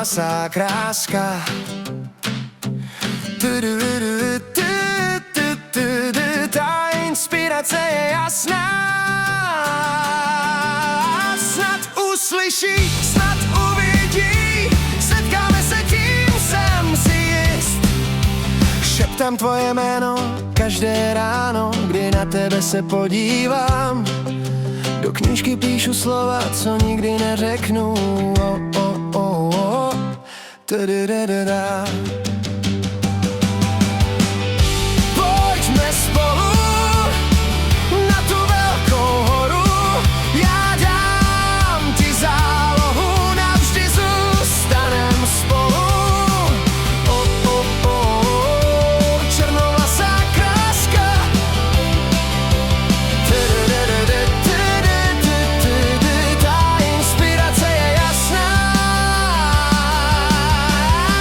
černovlasá kráska. Ta inspirace je jasná. Snad uslyší, snad uvidí, setkáme se, tím jsem si jist. Šeptám tvoje jméno každé ráno, kdy na tebe se podívám. Do knížky píšu slova, co nikdy neřeknu. Pojďme spolu na tu velkou horu. Já dám ti zálohu, navždy zůstanem spolu. Černovlasá kráska. Ta inspirace je jasná.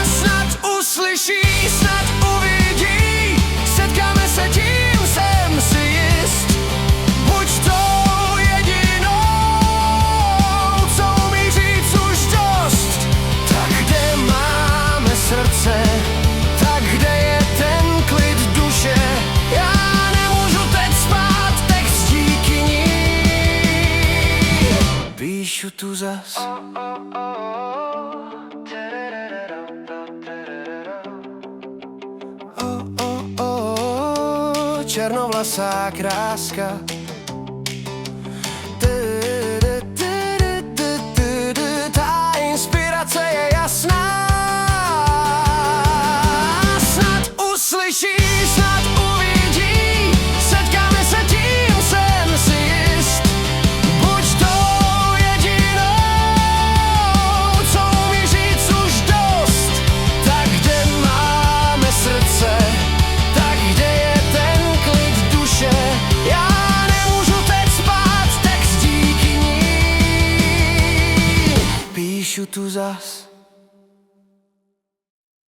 Snad uslyší, snad uvidí, setkáme se, tím jsem si jist. Buď tou jedinou, co umí říct už dost. Tak kde máme srdce, tak kde je ten klid duše. Já nemůžu teď spát, text díky ní píšu tu zas. Černovlasá kráska. Ta inspirace je jasná. Snad uslyší, snad uvidí, setkáme se, tím jsem si jist. Buď tou jedinou, co umí říct už dost. Tak kde máme srdce, tak kde je ten klid duše. Já nemůžu teď spát, text díky ní píšu tu zas.